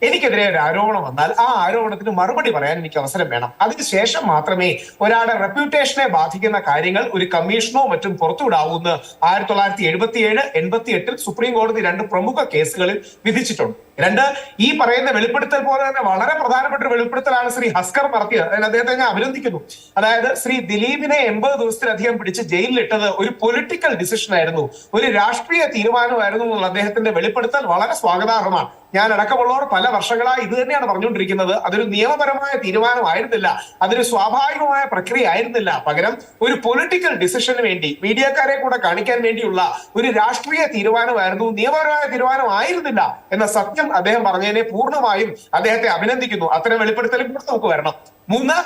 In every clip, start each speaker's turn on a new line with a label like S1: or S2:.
S1: എനിക്കെതിരെ ഒരു ആരോപണം വന്നാൽ ആ ആരോപണത്തിന് മറുപടി പറയാൻ എനിക്ക് അവസരം വേണം. അതിനുശേഷം മാത്രമേ ഒരാളുടെ റെപ്യൂട്ടേഷനെ ബാധിക്കുന്ന കാര്യങ്ങൾ ഒരു കമ്മീഷനോ മറ്റും പുറത്തുവിടാവൂന്ന് 1977, 88 സുപ്രീം കോടതി 2 പ്രമുഖ കേസുകളിൽ വിധിച്ചിട്ടുണ്ട്. 2, ഈ പറയുന്ന വെളിപ്പെടുത്തൽ പോലെ തന്നെ വളരെ പ്രധാനപ്പെട്ട ഒരു വെളിപ്പെടുത്തലാണ് ശ്രീ ഹസ്കർ നടത്തിയത്. അതിന് അദ്ദേഹത്തെ ഞാൻ അഭിനന്ദിക്കുന്നു. അതായത് ശ്രീ ദിലീപിനെ 80 ദിവസത്തിലധികം പിടിച്ച് ജയിലിലിട്ടത് ഒരു പൊളിറ്റിക്കൽ ഡിസിഷൻ ആയിരുന്നു, ഒരു രാഷ്ട്രീയ തീരുമാനമായിരുന്നു എന്നുള്ള അദ്ദേഹത്തിന്റെ വെളിപ്പെടുത്തൽ വളരെ സ്വാഗതാർഹമാണ്. ഞാൻ അടക്കമുള്ളവർ പല വർഷങ്ങളായി ഇത് തന്നെയാണ് പറഞ്ഞുകൊണ്ടിരിക്കുന്നത്. അതൊരു നിയമപരമായ തീരുമാനമായിരുന്നില്ല, അതൊരു സ്വാഭാവികമായ പ്രക്രിയ ആയിരുന്നില്ല. പകരം ഒരു പൊളിറ്റിക്കൽ ഡിസിഷന് വേണ്ടി മീഡിയക്കാരെ കൂടെ കാണിക്കാൻ വേണ്ടിയുള്ള ഒരു രാഷ്ട്രീയ തീരുമാനമായിരുന്നു, നിയമപരമായ തീരുമാനമായിരുന്നില്ല എന്ന സത്യം അദ്ദേഹം പറഞ്ഞതിനെ പൂർണ്ണമായും അദ്ദേഹത്തെ അഭിനന്ദിക്കുന്നു. അത്തരം വെളിപ്പെടുത്തലും കൂടെ നമുക്ക് വരണം. 3,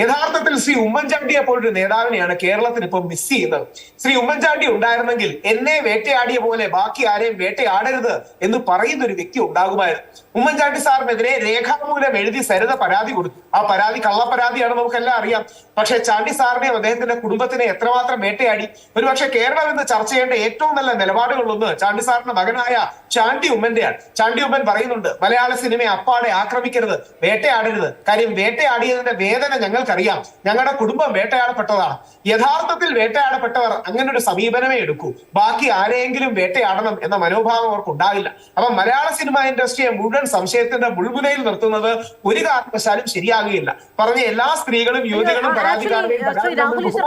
S1: യഥാർത്ഥത്തിൽ ശ്രീ ഉമ്മൻചാണ്ടിയെ പോലൊരു നേതാവിനെയാണ് കേരളത്തിന് ഇപ്പം മിസ് ചെയ്യുന്നത്. ശ്രീ ഉമ്മൻചാണ്ടി ഉണ്ടായിരുന്നെങ്കിൽ എന്നെ വേട്ടയാടിയ പോലെ ബാക്കി ആരെയും വേട്ടയാടരുത് എന്ന് പറയുന്ന ഒരു വ്യക്തി ഉണ്ടാകുമായിരുന്നു. ഉമ്മൻചാണ്ടി സാറിനെതിരെ രേഖാമൂലം എഴുതി സരിത പരാതി കൊടുത്തു. ആ പരാതി കള്ളപ്പരാതിയാണ്, നമുക്കെല്ലാം അറിയാം. പക്ഷെ ചാണ്ടി സാറിനെയും അദ്ദേഹത്തിന്റെ കുടുംബത്തിനെ എത്രമാത്രം വേട്ടയാടി. ഒരുപക്ഷെ കേരളം ഇന്ന് ചർച്ച ചെയ്യേണ്ട ഏറ്റവും നല്ല നിലപാടുകളൊന്ന് ചാണ്ടി സാറിന്റെ മകനായ ചാണ്ടി ഉമ്മന്റെയാണ്. ചാണ്ടി ഉമ്മൻ പറയുന്നുണ്ട്, മലയാള സിനിമയെ അപ്പാടെ ആക്രമിക്കരുത്, വേട്ടയാടരുത്. കാര്യം വേട്ടയാടിയതിന്റെ വേദന ഞങ്ങൾക്കറിയാം, ഞങ്ങളുടെ കുടുംബം വേട്ടയാടപ്പെട്ടതാണ്. യഥാർത്ഥത്തിൽ വേട്ടയാടപ്പെട്ടവർ അങ്ങനെ ഒരു സമീപനമേ എടുക്കൂ, ബാക്കി ആരെയെങ്കിലും വേട്ടയാടണം എന്ന മനോഭാവം അവർക്ക് ഉണ്ടാവില്ല. അപ്പൊ മലയാള സിനിമ ഇൻഡസ്ട്രിയെ മുഴുവൻ സംശയത്തിന്റെ മുൾമുനയിൽ നിർത്തുന്നത് ഒരു കാരണവശാലും ശരിയാകുകയില്ല. പറഞ്ഞ എല്ലാ സ്ത്രീകളും യുവതികളും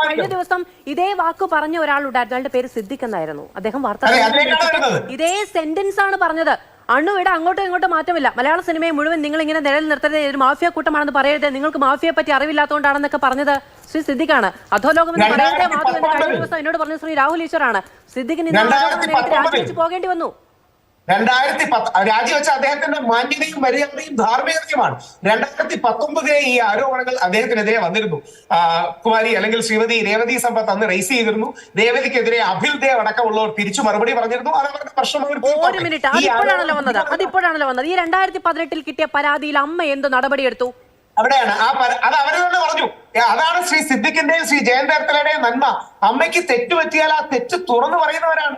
S2: കഴിഞ്ഞ ദിവസം ഇതേ വാക്ക് പറഞ്ഞ ഒരാളുണ്ടായിരുന്നു, അയാളുടെ പേര് സിദ്ദിഖ് എന്നായിരുന്നു. അദ്ദേഹം ഇതേ സെന്റൻസ് ആണ് പറഞ്ഞത്. അണ്ണുവിടെ അങ്ങോട്ടും ഇങ്ങോട്ടും മാറ്റമില്ല, മലയാള സിനിമയെ മുഴുവൻ നിങ്ങൾ ഇങ്ങനെ നിഴൽ നിർത്തരുത്, ഒരു മാഫിയ കൂട്ടമാണെന്ന് പറയരുത്, നിങ്ങൾക്ക് മാഫിയയെ പറ്റി അറിവില്ലാത്തതുകൊണ്ടാണെന്നൊക്കെ പറഞ്ഞത് ശ്രീ സിദ്ദിഖാണ്. അധോലോകം എന്ന് പറയരുതേ മാധു എന്ന് കഴിഞ്ഞ ദിവസം എന്നോട് പറഞ്ഞ ശ്രീ രാഹുൽ ഈശ്വറാണ്. സിദ്ദിഖിന് രാജിവെച്ച് പോകേണ്ടി വന്നു.
S1: 2010 രാജിവെച്ച അദ്ദേഹത്തിന്റെ മാന്യതയും മര്യാദയും ധാർമ്മികതയുമാണ്. 2019 ഈ ആരോപണങ്ങൾ അദ്ദേഹത്തിനെതിരെ വന്നിരുന്നു. കുമാരി അല്ലെങ്കിൽ ശ്രീമതി രേവതി സമ്പത്ത് അന്ന് റേസ് ചെയ്തിരുന്നു. രേവതിക്കെതിരെ അഭിൽ ദേവ് അടക്കമുള്ളവർ തിരിച്ചു മറുപടി പറഞ്ഞിരുന്നു. അതവരുടെ പ്രശ്നം.
S2: ഒരു മിനിറ്റ്, അതിപ്പോഴാണല്ലോ വന്നത്. ഈ 2018 കിട്ടിയ പരാതിയിൽ അമ്മ എന്ത് നടപടിയെടുത്തു?
S1: അവിടെയാണ് അത് അവര് തന്നെ പറഞ്ഞു. അതാണ് ശ്രീ സിദ്ദിഖിന്റെയും ശ്രീ ജയന്തേർത്തലയുടെയും നന്മ. അമ്മയ്ക്ക് തെറ്റുപറ്റിയാൽ ആ തെറ്റ് തുറന്നു പറയുന്നവരാണ്.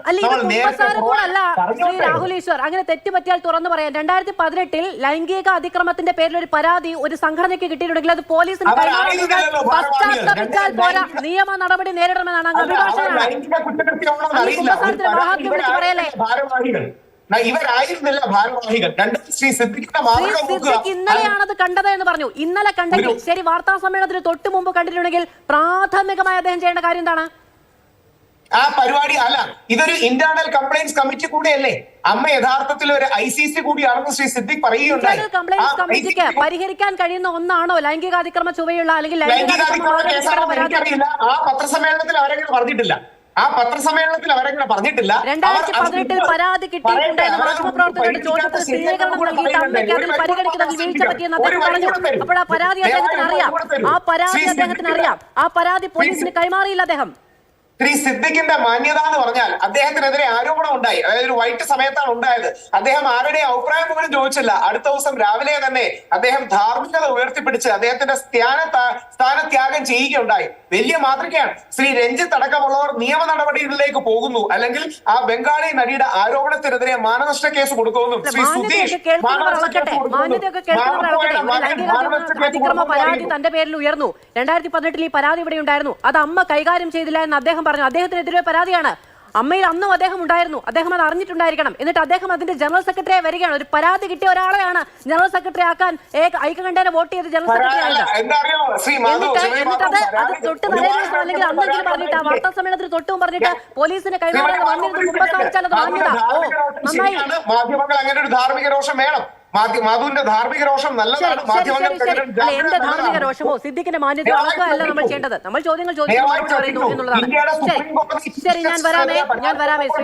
S2: ശ്രീ രാഹുൽ ഈശ്വർ, അങ്ങനെ തെറ്റുപറ്റിയാൽ തുറന്നു പറയാം. 2018 ലൈംഗിക അതിക്രമത്തിന്റെ പേരിൽ ഒരു പരാതി ഒരു സംഘടനയ്ക്ക് കിട്ടിയിട്ടുണ്ടെങ്കിൽ അത് പോലീസിന് പശ്ചാത്തപിച്ചാൽ പോരാ, നിയമ നടപടി നേരിടണമെന്നാണ് അങ്ങ് അഭിഭാഷകനാണ്. പറയല്ലേ
S1: ഇവരായിരുന്നില്ല ഭാരവാഹികൾ. ശ്രീ സിദ്ദിഖ്
S2: ഇന്നലെയാണത് കണ്ടത് എന്ന് പറഞ്ഞു. ഇന്നലെ കണ്ടെങ്കിൽ ശരി, വാർത്താ സമ്മേളനത്തിന് തൊട്ട് മുമ്പ് കണ്ടിട്ടുണ്ടെങ്കിൽ പ്രാഥമികമായി അദ്ദേഹം ചെയ്യേണ്ട കാര്യം എന്താണ്?
S1: ആ പരിപാടി അല്ല, ഇതൊരു ഇന്റേണൽ കംപ്ലൈന്റ്സ് കമ്മിറ്റി കൂടെയല്ലേ. അമ്മ യഥാർത്ഥത്തിൽ ഒരു ICC കൂടിയാണെന്ന് ശ്രീ സിദ്ദിഖ് പറയുകയുണ്ടായി.
S2: കംപ്ലൈന്റ്സ് കമ്മിറ്റിക്ക് പരിഹരിക്കാൻ കഴിയുന്ന ഒന്നാണോ ലൈംഗികാതിക്രമ ചുവയുള്ള അല്ലെങ്കിൽ
S1: എനിക്കറിയില്ല. ആ പത്രസമ്മേളനത്തിൽ അവരങ്ങനെ പറഞ്ഞിട്ടില്ല.
S2: 2018 പരാതി കിട്ടിയിട്ടുണ്ടെന്ന് മാധ്യമപ്രവർത്തകരുടെ ചോദ്യത്തിൽ സ്ഥിരീകരണം നൽകിയിട്ട് അമ്മയ്ക്ക് അതിൽ പരിഗണിക്കുന്നതിൽ വീഴ്ച പറ്റിയെന്ന് അദ്ദേഹം പറഞ്ഞു. അപ്പോൾ ആ പരാതി അദ്ദേഹത്തിന് അറിയാം. ആ പരാതി പോലീസിന് കൈമാറിയില്ല അദ്ദേഹം.
S1: ശ്രീ സിദ്ദിഖിന്റെ മാന്യത എന്ന് പറഞ്ഞാൽ അദ്ദേഹത്തിനെതിരെ ആരോപണം ഉണ്ടായി. അതായത് ഒരു വൈകിട്ട് സമയത്താണ് ഉണ്ടായത്. അദ്ദേഹം ആരുടെ അഭിപ്രായം പോലും ചോദിച്ചില്ല. അടുത്ത ദിവസം രാവിലെ തന്നെ അദ്ദേഹം ധാർമ്മികത ഉയർത്തിപ്പിടിച്ച് അദ്ദേഹത്തിന്റെ സ്ഥാനത്യാഗം ചെയ്യുകയുണ്ടായി. വലിയ മാതൃകയാണ്. ശ്രീ രഞ്ജിത്ത് അടക്കമുള്ളവർ നിയമ നടപടികളിലേക്ക് പോകുന്നു, അല്ലെങ്കിൽ ആ ബംഗാളി നടിയുടെ ആരോപണത്തിനെതിരെ മാനനഷ്ട കേസ് കൊടുക്കുന്നു. ശ്രീ സുധീഷ്
S2: അതിക്രമ പരാതി തന്റെ പേരിൽ ഉയർന്നു. 2018 ഈ പരാതി ഇവിടെ ഉണ്ടായിരുന്നു. അത് അമ്മ കൈകാര്യം ചെയ്തില്ല എന്ന് അദ്ദേഹം പറഞ്ഞു. അദ്ദേഹത്തിനെതിരെ പരാതിയാണ്. അമ്മയിൽ അന്നും അദ്ദേഹം ഉണ്ടായിരുന്നു, അദ്ദേഹം അത് അറിഞ്ഞിട്ടുണ്ടായിരിക്കണം. എന്നിട്ട് അദ്ദേഹം അതിന്റെ ജനറൽ സെക്രട്ടറിയെ വരികയാണ്. ഒരു പരാതി കിട്ടിയ ഒരാളെയാണ് ജനറൽ സെക്രട്ടറി ആക്കാൻ ഐക്യകണ്ഠേന വോട്ട് ചെയ്ത് ജനറൽ സെക്രട്ടറി ആയത്. എന്നിട്ട് അത് തൊട്ട് തലേദിവസം അല്ലെങ്കിൽ അന്നെങ്കിലും പറഞ്ഞിട്ട് ആ വാർത്താ സമ്മേളനത്തിൽ തൊട്ടും പറഞ്ഞിട്ട് പോലീസിന് കൈമാറാൻ വന്നിരുന്നു കുമ്പസാരിച്ചാൽ അത് മാന്യത. നന്നായി.
S1: മാധ്യമങ്ങൾ അങ്ങനെ ഒരു ധാർമ്മിക രോഷം വേണം. മാധുവിന്റെ ധാർമ്മിക രോഷം നല്ലതാണ്.
S2: എന്റെ ധാർമ്മിക രോഷമോ സിദ്ദിഖിന്റെ മാന്യത അളക്കുകയല്ല നമ്മൾ ചെയ്യേണ്ടത്. നമ്മൾ ചോദ്യങ്ങൾ ചോദിച്ചു എന്നുള്ളതാണ്. ശരി, ഞാൻ വരാമേ ശ്രീ